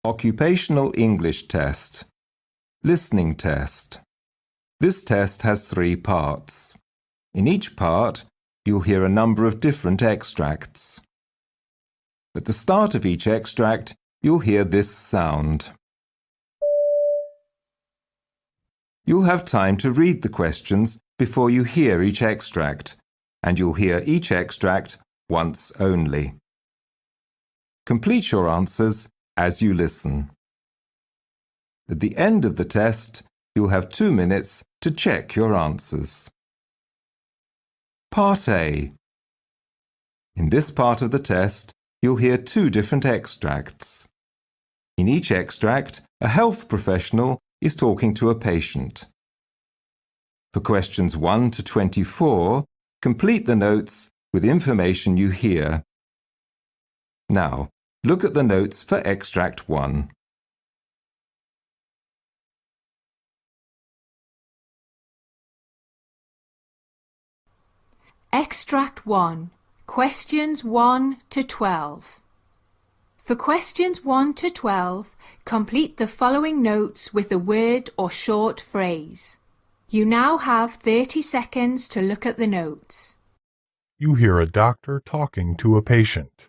Occupational English Test. Listening Test. This test has 3 parts. In each part, you'll hear a number of different extracts. At the start of each extract, you'll hear this sound. You'll have time to read the questions before you hear each extract, and you'll hear each extract once only. Complete your answers as you listen. At the end of the test, you'll have 2 minutes to check your answers. Part A. In this part of the test, you'll hear 2 different extracts. In each extract, a health professional is talking to a patient. For questions 1 to 24, complete the notes with information you hear. Now, look at the notes for extract 1. Extract 1. Questions 1 to 12. For questions 1 to 12, complete the following notes with a word or short phrase. You now have 30 seconds to look at the notes. You hear a doctor talking to a patient.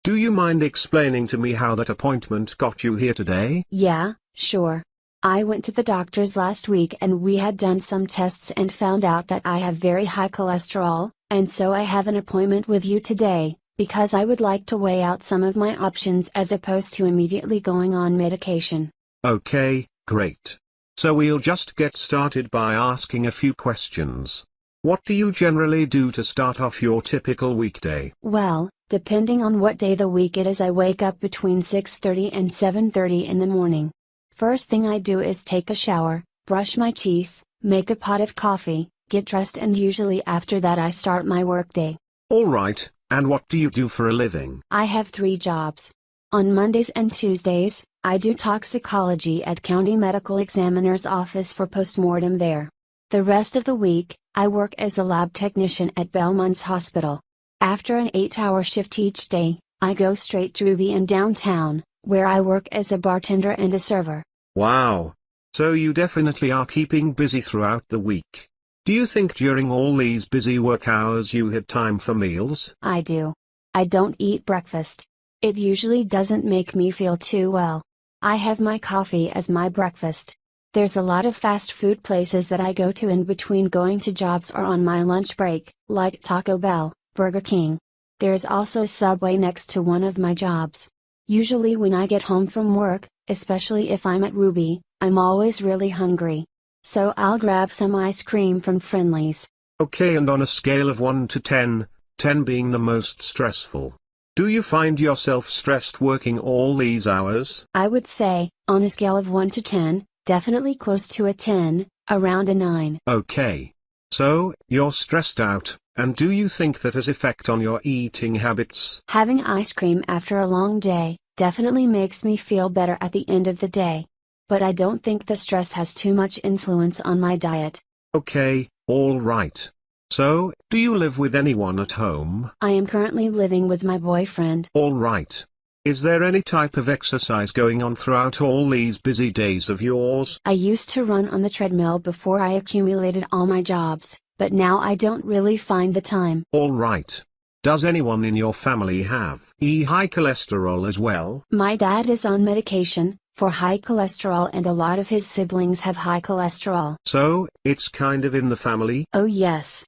Do you mind explaining to me how that appointment got you here today? Yeah, sure. I went to the doctor's last week and we had done some tests and found out that I have very high cholesterol, and so I have an appointment with you today, because I would like to weigh out some of my options as opposed to immediately going on medication. Okay, great. So we'll just get started by asking a few questions. What do you generally do to start off your typical weekday? Well, depending on what day the week it is, I wake up between 6:30 and 7:30 in the morning. First thing I do is take a shower, brush my teeth, make a pot of coffee, get dressed, and usually after that I start my workday. Alright, and what do you do for a living? I have 3 jobs. On Mondays and Tuesdays, I do toxicology at County Medical Examiner's office for postmortem there. The rest of the week, I work as a lab technician at Belmont's Hospital. After an 8-hour shift each day, I go straight to Ruby in downtown, where I work as a bartender and a server. Wow! So you definitely are keeping busy throughout the week. Do you think during all these busy work hours you had time for meals? I do. I don't eat breakfast. It usually doesn't make me feel too well. I have my coffee as my breakfast. There's a lot of fast food places that I go to in between going to jobs or on my lunch break, like Taco Bell, Burger King. There's also a Subway next to one of my jobs. Usually when I get home from work, especially if I'm at Ruby, I'm always really hungry. So I'll grab some ice cream from Friendly's. Okay, and on a scale of 1 to 10, 10 being the most stressful, do you find yourself stressed working all these hours? I would say, on a scale of 1 to 10, definitely close to a 10, around a 9. Okay. So, you're stressed out, and do you think that has effect on your eating habits? Having ice cream after a long day, definitely makes me feel better at the end of the day. But I don't think the stress has too much influence on my diet. Okay, alright. So, do you live with anyone at home? I am currently living with my boyfriend. Alright. Is there any type of exercise going on throughout all these busy days of yours? I used to run on the treadmill before I accumulated all my jobs, but now I don't really find the time. Alright. Does anyone in your family have high cholesterol as well? My dad is on medication for high cholesterol, and a lot of his siblings have high cholesterol. So, it's kind of in the family? Oh yes.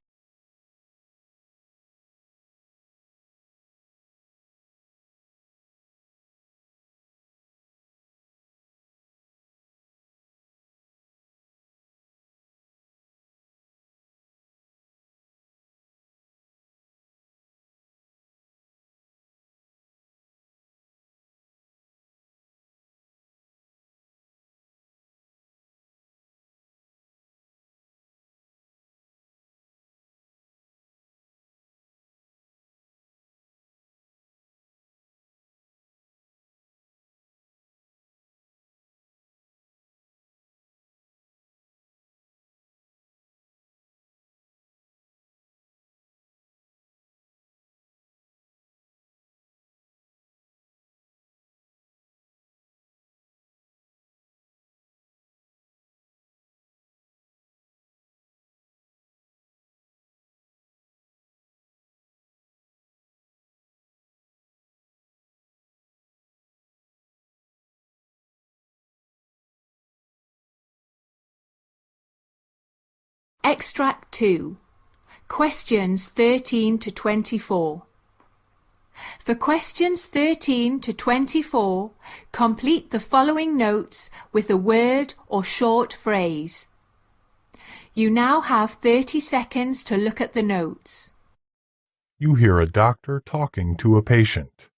Extract 2. Questions 13 to 24. For questions 13 to 24, complete the following notes with a word or short phrase. You now have 30 seconds to look at the notes. You hear a doctor talking to a patient.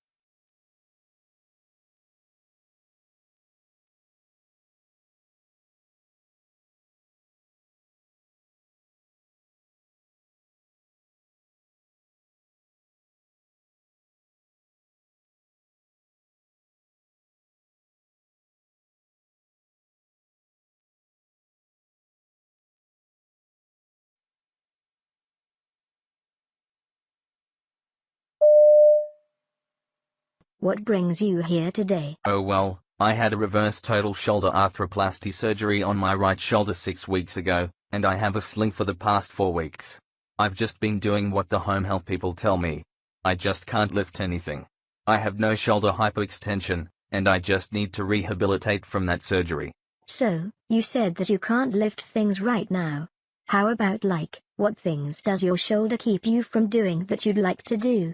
What brings you here today? Oh well, I had a reverse total shoulder arthroplasty surgery on my right shoulder 6 weeks ago, and I have a sling for the past 4 weeks. I've just been doing what the home health people tell me. I just can't lift anything. I have no shoulder hypoextension, and I just need to rehabilitate from that surgery. So, you said that you can't lift things right now. How about what things does your shoulder keep you from doing that you'd like to do?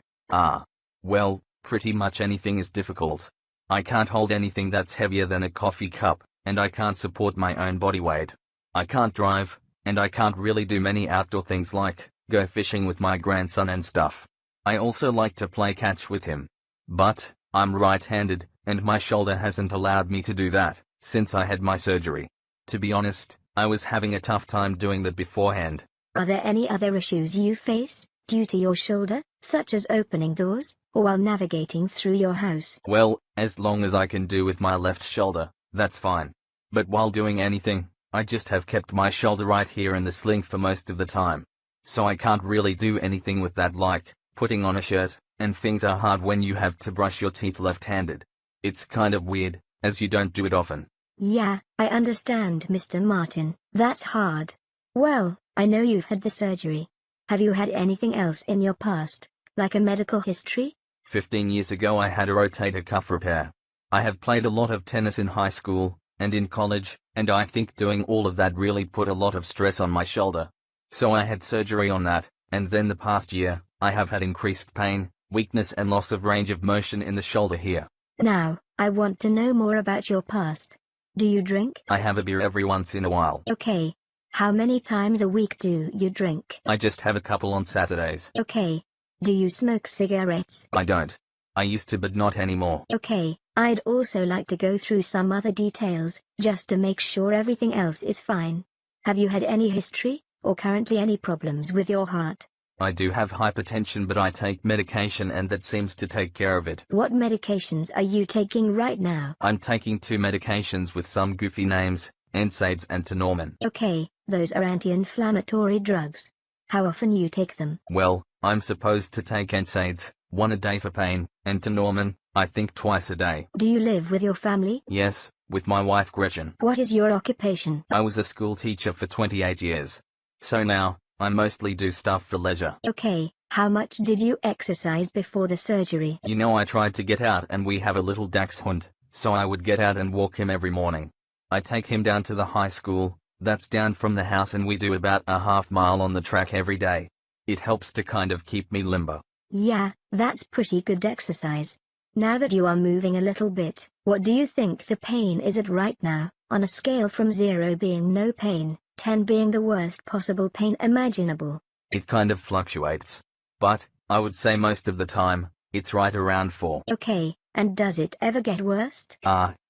Well, pretty much anything is difficult. I can't hold anything that's heavier than a coffee cup, and I can't support my own body weight. I can't drive, and I can't really do many outdoor things like go fishing with my grandson and stuff. I also like to play catch with him. But I'm right-handed, and my shoulder hasn't allowed me to do that since I had my surgery. To be honest, I was having a tough time doing that beforehand. Are there any other issues you face due to your shoulder, such as opening doors, or while navigating through your house? Well, as long as I can do with my left shoulder, that's fine. But while doing anything, I just have kept my shoulder right here in the sling for most of the time. So I can't really do anything with that, like putting on a shirt, and things are hard when you have to brush your teeth left-handed. It's kind of weird, as you don't do it often. Yeah, I understand, Mr. Martin. That's hard. Well, I know you've had the surgery. Have you had anything else in your past, like a medical history? 15 years ago I had a rotator cuff repair. I have played a lot of tennis in high school and in college, and I think doing all of that really put a lot of stress on my shoulder. So I had surgery on that, and then the past year, I have had increased pain, weakness and loss of range of motion in the shoulder here. Now, I want to know more about your past. Do you drink? I have a beer every once in a while. Okay. How many times a week do you drink? I just have a couple on Saturdays. Okay. Do you smoke cigarettes? I don't. I used to, but not anymore. Okay, I'd also like to go through some other details, just to make sure everything else is fine. Have you had any history, or currently any problems with your heart? I do have hypertension, but I take medication and that seems to take care of it. What medications are you taking right now? I'm taking 2 medications with some goofy names, NSAIDs and Tenormin. Okay, those are anti-inflammatory drugs. How often you take them? Well, I'm supposed to take NSAIDs, 1 a day for pain, and Tenormin, I think twice a day. Do you live with your family? Yes, with my wife Gretchen. What is your occupation? I was a school teacher for 28 years. So now, I mostly do stuff for leisure. Okay, how much did you exercise before the surgery? You know, I tried to get out, and we have a little dachshund, so I would get out and walk him every morning. I take him down to the high school, that's down from the house, and we do about a half mile on the track every day. It helps to kind of keep me limber. Yeah, that's pretty good exercise. Now that you are moving a little bit, what do you think the pain is at right now, on a scale from 0 being no pain, 10 being the worst possible pain imaginable? It kind of fluctuates. But, I would say most of the time, it's right around 4. Okay, and does it ever get worse?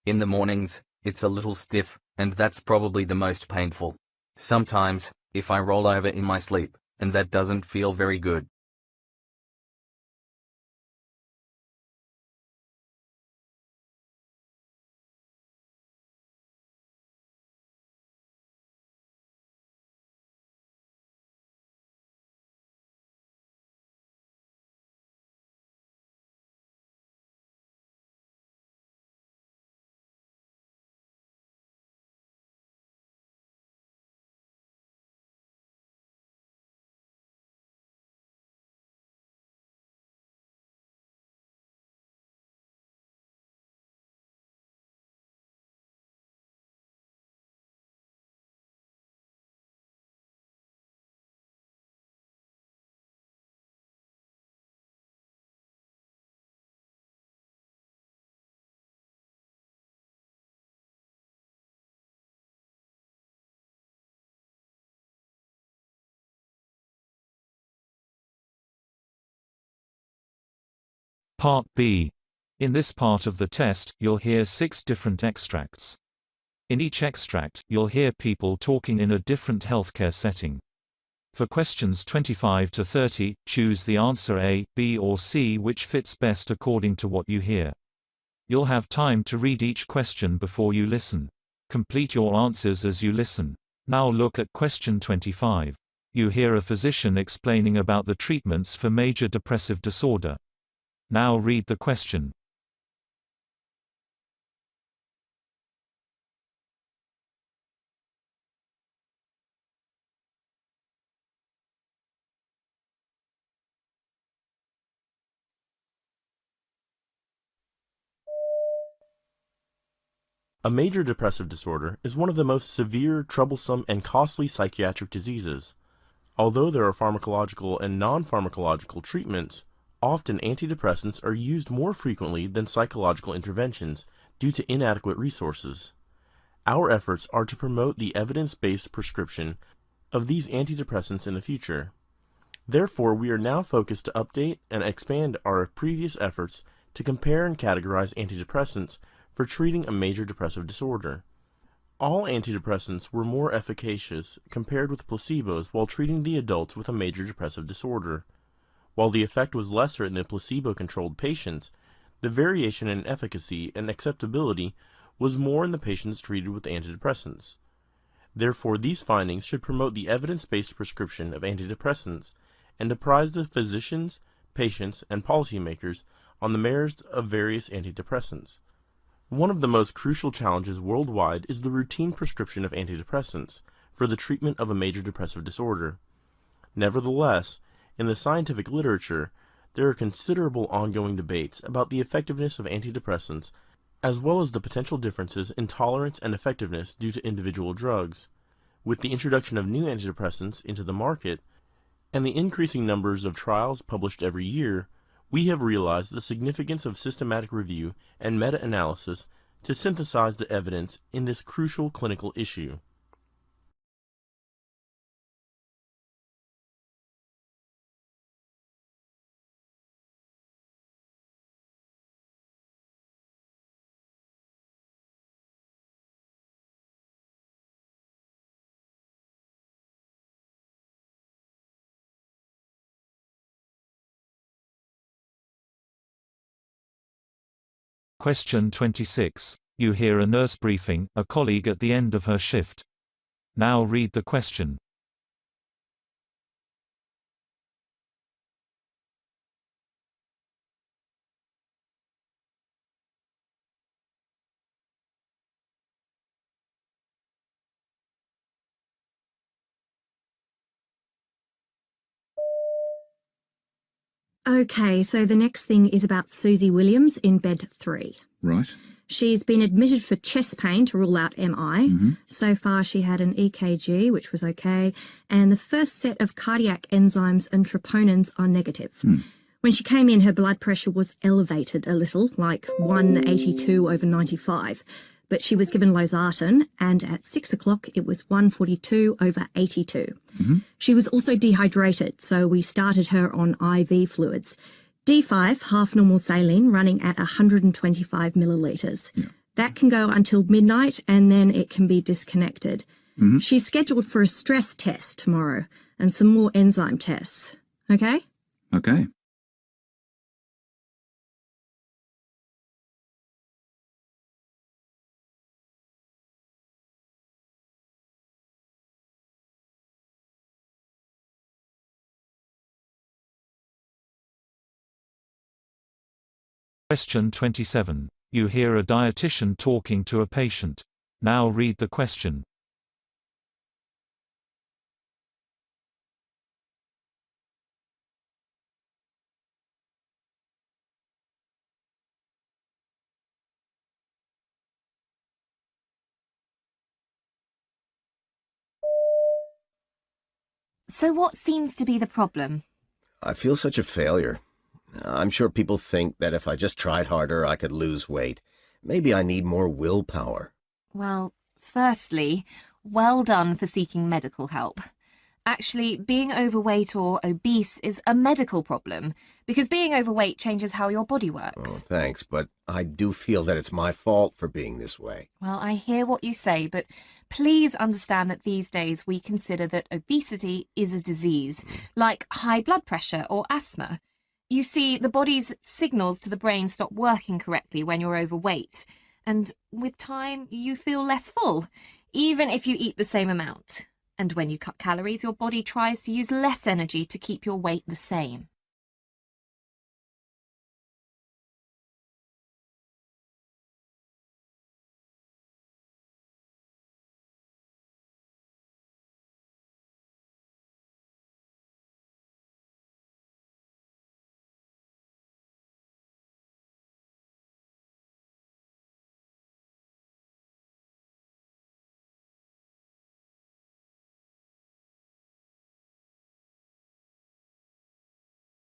In the mornings, it's a little stiff, and that's probably the most painful. Sometimes, if I roll over in my sleep, and that doesn't feel very good. Part B. In this part of the test, you'll hear 6 different extracts. In each extract, you'll hear people talking in a different healthcare setting. For questions 25 to 30, choose the answer A, B or C which fits best according to what you hear. You'll have time to read each question before you listen. Complete your answers as you listen. Now look at question 25. You hear a physician explaining about the treatments for major depressive disorder. Now read the question. A major depressive disorder is one of the most severe, troublesome, and costly psychiatric diseases. Although there are pharmacological and non-pharmacological treatments, often antidepressants are used more frequently than psychological interventions due to inadequate resources. Our efforts are to promote the evidence-based prescription of these antidepressants in the future. Therefore, we are now focused to update and expand our previous efforts to compare and categorize antidepressants for treating a major depressive disorder. All antidepressants were more efficacious compared with placebos while treating the adults with a major depressive disorder. While the effect was lesser in the placebo-controlled patients, the variation in efficacy and acceptability was more in the patients treated with antidepressants. Therefore, these findings should promote the evidence-based prescription of antidepressants and apprise the physicians, patients, and policymakers on the merits of various antidepressants. One of the most crucial challenges worldwide is the routine prescription of antidepressants for the treatment of a major depressive disorder. Nevertheless, in the scientific literature, there are considerable ongoing debates about the effectiveness of antidepressants, as well as the potential differences in tolerance and effectiveness due to individual drugs. With the introduction of new antidepressants into the market, and the increasing numbers of trials published every year, we have realized the significance of systematic review and meta-analysis to synthesize the evidence in this crucial clinical issue. Question 26. You hear a nurse briefing a colleague at the end of her shift. Now read the question. Okay, so the next thing is about Susie Williams in bed 3. Right. She's been admitted for chest pain to rule out MI. So far she had an EKG, which was okay, and the first set of cardiac enzymes and troponins are negative. When she came in, her blood pressure was elevated a little, like 182/95, but she was given losartan, and at 6 o'clock it was 142/82. She was also dehydrated, so we started her on IV fluids. D5, half normal saline, running at 125 millilitres. That can go until midnight, and then it can be disconnected. She's scheduled for a stress test tomorrow, and some more enzyme tests. Okay? Okay. Question 27. You hear a dietitian talking to a patient. Now read the question. So what seems to be the problem? I feel such a failure. I'm sure people think that if I just tried harder, I could lose weight. Maybe I need more willpower. Well, firstly, well done for seeking medical help. Actually, being overweight or obese is a medical problem, because being overweight changes how your body Oh, works. thanks, but I do feel that it's my fault for being this way. Well, I hear what you say, but please understand that these days we consider that obesity is a disease, like high blood pressure or asthma. You see, the body's signals to the brain stop working correctly when you're overweight, and with time you feel less full, even if you eat the same amount. And when you cut calories, your body tries to use less energy to keep your weight the same.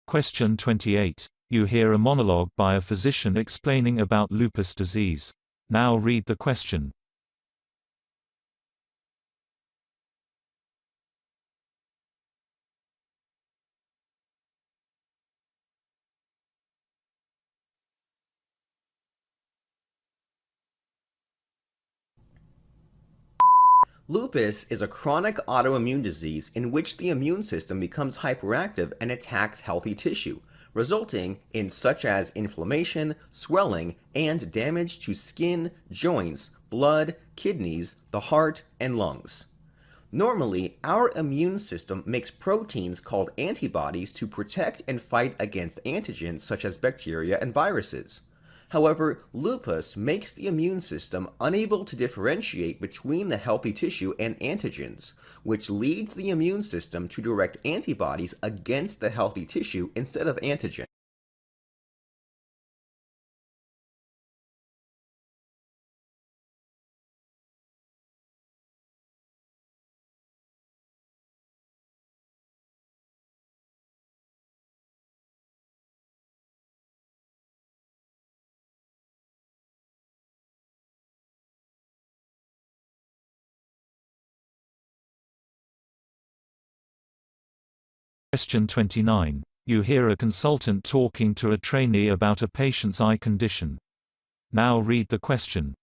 Question 28. You hear a monologue by a physician explaining about lupus disease. Now read the question. Lupus is a chronic autoimmune disease in which the immune system becomes hyperactive and attacks healthy tissue, resulting in such as inflammation, swelling, and damage to skin, joints, blood, kidneys, the heart, and lungs. Normally, our immune system makes proteins called antibodies to protect and fight against antigens such as bacteria and viruses. However, lupus makes the immune system unable to differentiate between the healthy tissue and antigens, which leads the immune system to direct antibodies against the healthy tissue instead of antigen. Question 29. You hear a consultant talking to a trainee about a patient's eye condition. Now read the question.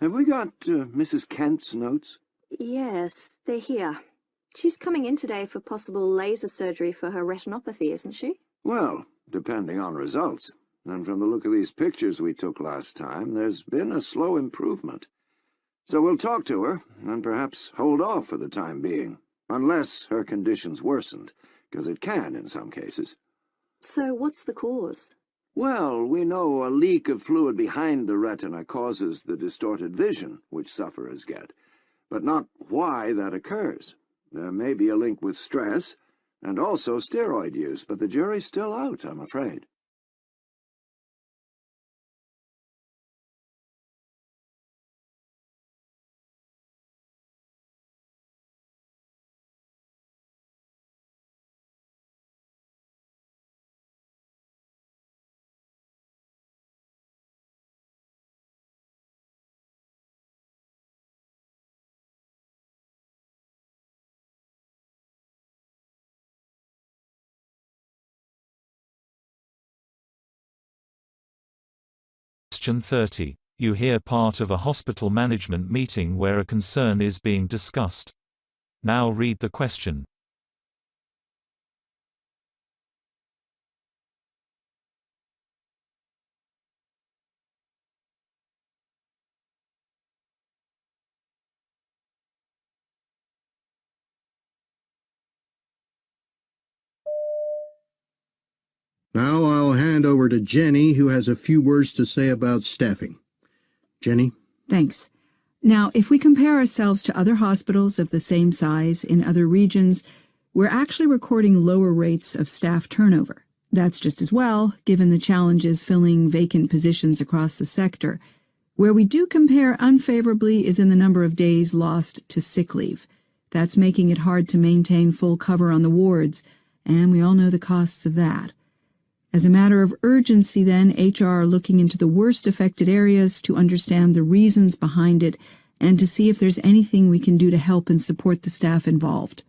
Have we got Mrs. Kent's notes? Yes, they're here. She's coming in today for possible laser surgery for her retinopathy, isn't she? Well, depending on results. And from the look of these pictures we took last time, there's been a slow improvement. So we'll talk to her, and perhaps hold off for the time being. Unless her condition's worsened, because it can in some cases. So what's the cause? Well, we know a leak of fluid behind the retina causes the distorted vision which sufferers get, but not why that occurs. There may be a link with stress, and also steroid use, but the jury's still out, I'm afraid. Question 30. You hear part of a hospital management meeting where a concern is being discussed. Now read the question. Now I'll hand over to Jenny, who has a few words to say about staffing. Jenny? Thanks. Now, if we compare ourselves to other hospitals of the same size in other regions, we're actually recording lower rates of staff turnover. That's just as well, given the challenges filling vacant positions across the sector. Where we do compare unfavorably is in the number of days lost to sick leave. That's making it hard to maintain full cover on the wards, and we all know the costs of that. As a matter of urgency, then, HR are looking into the worst affected areas to understand the reasons behind it and to see if there's anything we can do to help and support the staff involved.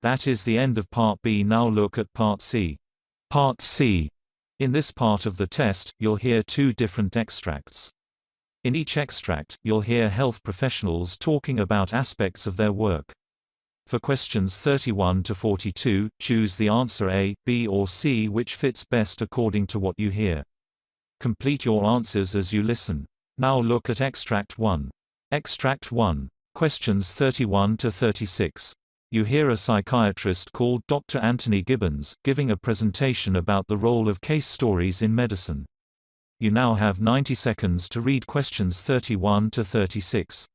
That is the end of Part B. Now look at Part C. Part C. In this part of the test, you'll hear two different extracts. In each extract, you'll hear health professionals talking about aspects of their work. For questions 31 to 42, choose the answer A, B or C which fits best according to what you hear. Complete your answers as you listen. Now look at Extract 1. Extract 1. Questions 31 to 36. You hear a psychiatrist called Dr. Anthony Gibbons giving a presentation about the role of case stories in medicine. You now have 90 seconds to read questions 31 to 36.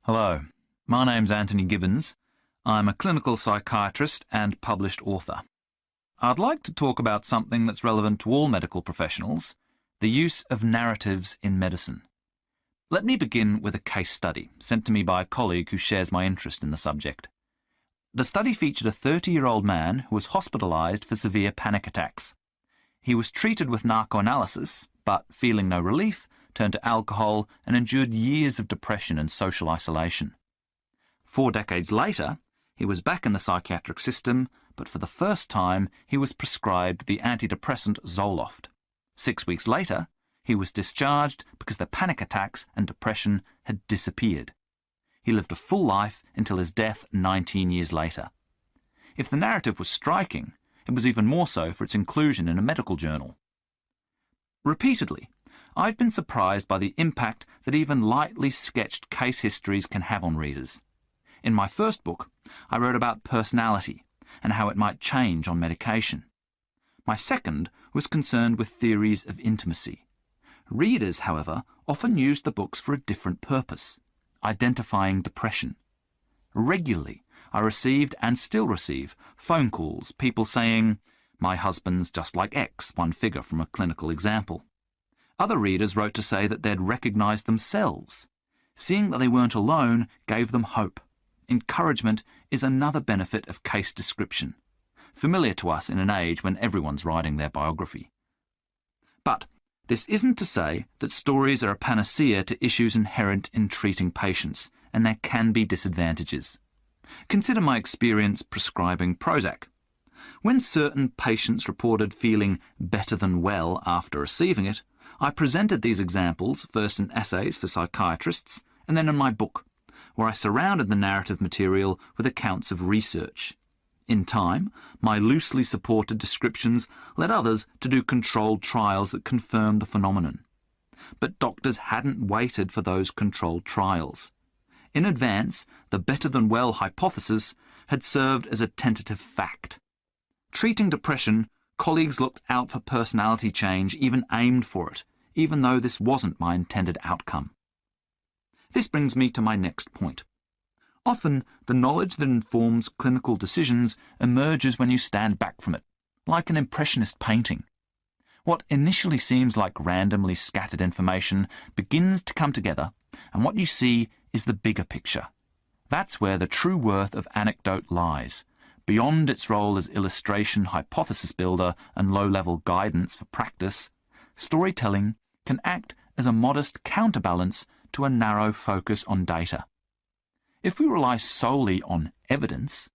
Hello, my name's Anthony Gibbons. I'm a clinical psychiatrist and published author. I'd like to talk about something that's relevant to all medical professionals, the use of narratives in medicine. Let me begin with a case study sent to me by a colleague who shares my interest in the subject. The study featured a 30-year-old man who was hospitalized for severe panic attacks. He was treated with narcoanalysis, but feeling no relief, turned to alcohol and endured years of depression and social isolation. 4 decades later, he was back in the psychiatric system, but for the first time he was prescribed the antidepressant Zoloft. 6 weeks later, he was discharged because the panic attacks and depression had disappeared. He lived a full life until his death 19 years later. If the narrative was striking, it was even more so for its inclusion in a medical journal. Repeatedly, I've been surprised by the impact that even lightly sketched case histories can have on readers. In my first book, I wrote about personality and how it might change on medication. My second was concerned with theories of intimacy. Readers, however, often used the books for a different purpose, identifying depression. Regularly, I received and still receive phone calls, people saying, "My husband's just like X," one figure from a clinical example. Other readers wrote to say that they'd recognised themselves. Seeing that they weren't alone gave them hope. Encouragement is another benefit of case description, familiar to us in an age when everyone's writing their biography. But This isn't to say that stories are a panacea to issues inherent in treating patients, and there can be disadvantages. Consider my experience prescribing Prozac. When certain patients reported feeling better than well after receiving it, I presented these examples first in essays for psychiatrists and then in my book, where I surrounded the narrative material with accounts of research. In time, my loosely supported descriptions led others to do controlled trials that confirmed the phenomenon. But doctors hadn't waited for those controlled trials. In advance, the better-than-well hypothesis had served as a tentative fact. Treating depression, colleagues looked out for personality change, even aimed for it, even though this wasn't my intended outcome. This brings me to my next point. Often, the knowledge that informs clinical decisions emerges when you stand back from it, like an impressionist painting. What initially seems like randomly scattered information begins to come together, and what you see is the bigger picture. That's where the true worth of anecdote lies. Beyond its role as illustration, hypothesis builder, and low-level guidance for practice, storytelling can act as a modest counterbalance to a narrow focus on data. If we rely solely on evidence,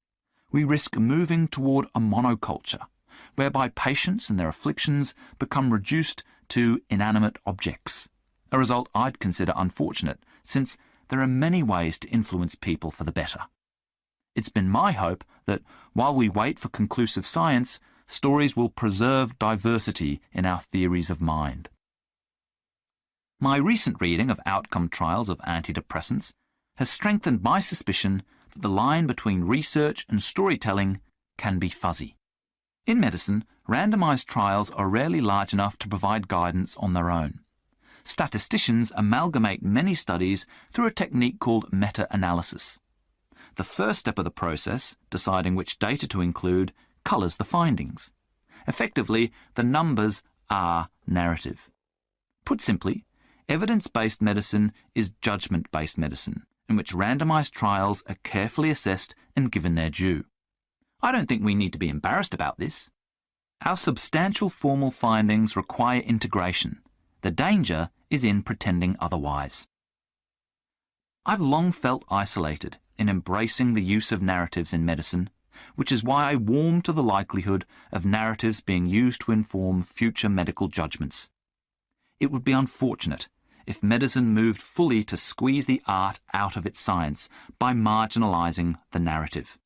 we risk moving toward a monoculture, whereby patients and their afflictions become reduced to inanimate objects, a result I'd consider unfortunate, since there are many ways to influence people for the better. It's been my hope that, while we wait for conclusive science, stories will preserve diversity in our theories of mind. My recent reading of outcome trials of antidepressants has strengthened my suspicion that the line between research and storytelling can be fuzzy. In medicine, randomized trials are rarely large enough to provide guidance on their own. Statisticians amalgamate many studies through a technique called meta-analysis. The first step of the process, deciding which data to include, colours the findings. Effectively, the numbers are narrative. Put simply, evidence-based medicine is judgment-based medicine, in which randomized trials are carefully assessed and given their due. I don't think we need to be embarrassed about this. Our substantial formal findings require integration. The danger is in pretending otherwise. I've long felt isolated in embracing the use of narratives in medicine, which is why I warm to the likelihood of narratives being used to inform future medical judgments. It would be unfortunate if medicine moved fully to squeeze the art out of its science by marginalizing the narrative.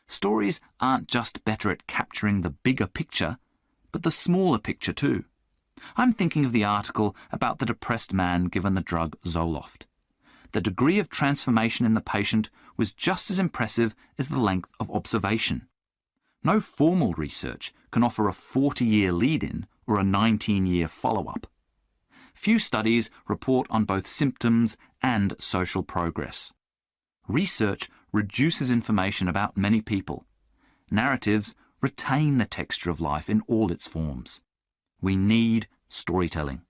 Stories aren't just better at capturing the bigger picture, but the smaller picture too. I'm thinking of the article about the depressed man given the drug Zoloft. The degree of transformation in the patient was just as impressive as the length of observation. No formal research can offer a 40-year lead-in or a 19-year follow-up. Few studies report on both symptoms and social progress. Research reduces information about many people. Narratives retain the texture of life in all its forms. We need storytelling,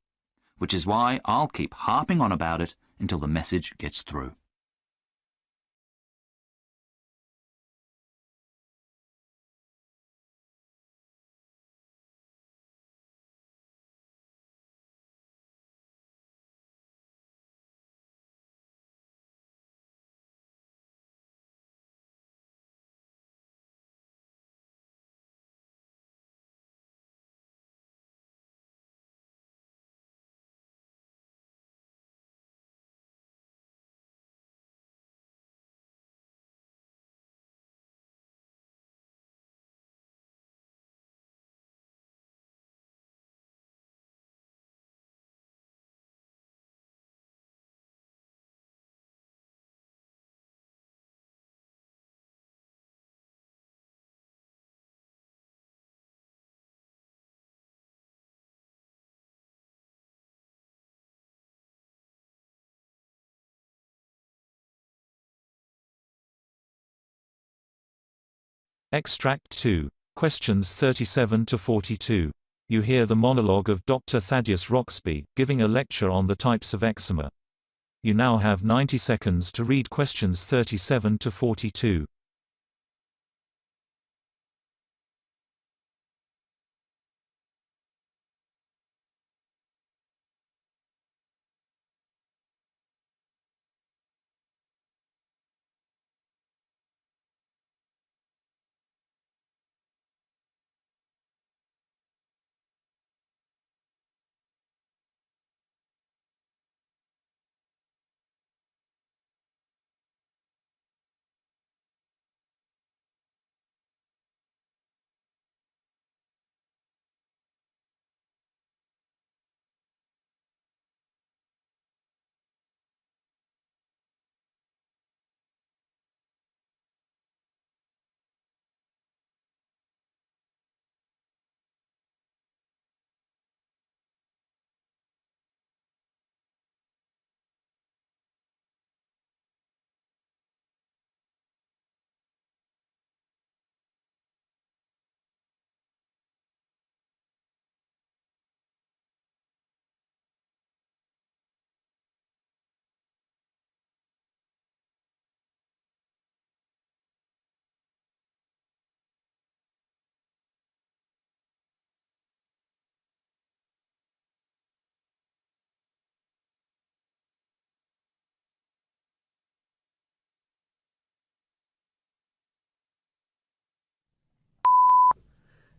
which is why I'll keep harping on about it until the message gets through. Extract 2. Questions 37 to 42. You hear the monologue of Dr. Thaddeus Roxby, giving a lecture on the types of eczema. You now have 90 seconds to read questions 37 to 42.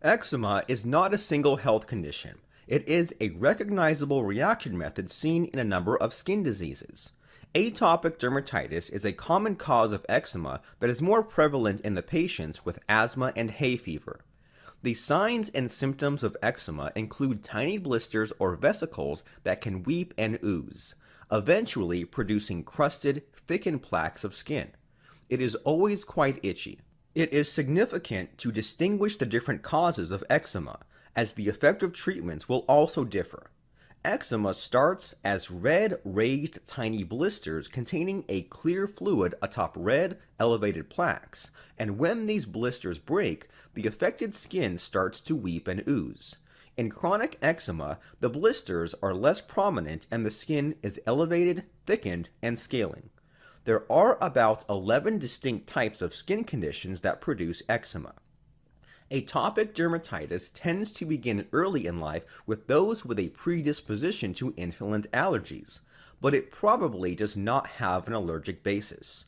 Eczema is not a single health condition. It is a recognizable reaction method seen in a number of skin diseases. Atopic dermatitis is a common cause of eczema that is more prevalent in the patients with asthma and hay fever. The signs and symptoms of eczema include tiny blisters or vesicles that can weep and ooze, eventually producing crusted, thickened plaques of skin. It is always quite itchy. It is significant to distinguish the different causes of eczema, as the effective treatments will also differ. Eczema starts as red, raised tiny blisters containing a clear fluid atop red, elevated plaques, and when these blisters break, the affected skin starts to weep and ooze. In chronic eczema, the blisters are less prominent and the skin is elevated, thickened, and scaling. There are about 11 distinct types of skin conditions that produce eczema. Atopic dermatitis tends to begin early in life with those with a predisposition to inhalant allergies, but it probably does not have an allergic basis.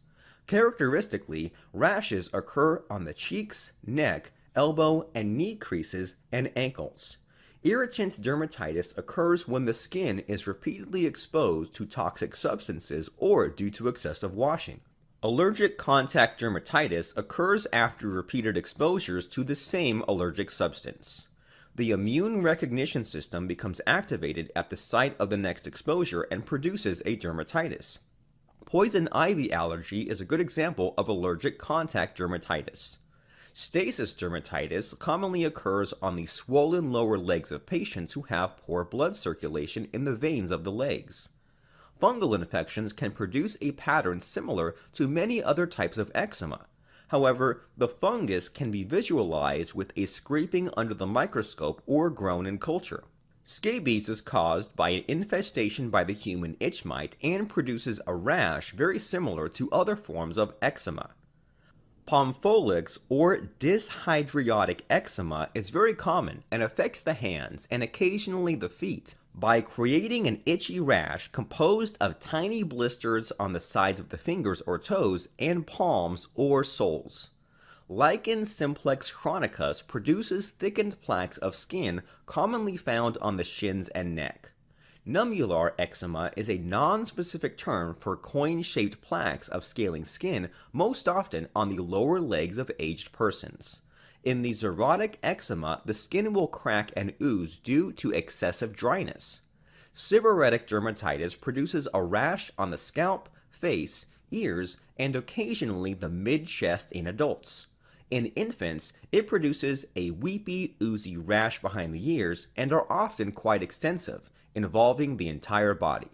Characteristically, rashes occur on the cheeks, neck, elbow, and knee creases, and ankles. Irritant dermatitis occurs when the skin is repeatedly exposed to toxic substances or due to excessive washing. Allergic contact dermatitis occurs after repeated exposures to the same allergic substance. The immune recognition system becomes activated at the site of the next exposure and produces a dermatitis. Poison ivy allergy is a good example of allergic contact dermatitis. Stasis dermatitis commonly occurs on the swollen lower legs of patients who have poor blood circulation in the veins of the legs. Fungal infections can produce a pattern similar to many other types of eczema. However, the fungus can be visualized with a scraping under the microscope or grown in culture. Scabies is caused by an infestation by the human itch mite and produces a rash very similar to other forms of eczema. Pompholyx or dyshydrotic eczema is very common and affects the hands and occasionally the feet by creating an itchy rash composed of tiny blisters on the sides of the fingers or toes and palms or soles. Lichen simplex chronicus produces thickened plaques of skin commonly found on the shins and neck. Nummular eczema is a non-specific term for coin-shaped plaques of scaling skin, most often on the lower legs of aged persons. In the xerotic eczema, the skin will crack and ooze due to excessive dryness. Seborrheic dermatitis produces a rash on the scalp, face, ears, and occasionally the mid-chest in adults. In infants, it produces a weepy, oozy rash behind the ears and are often quite extensive, involving the entire body.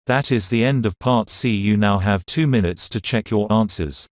That is the end of Part C. You now have 2 minutes to check your answers.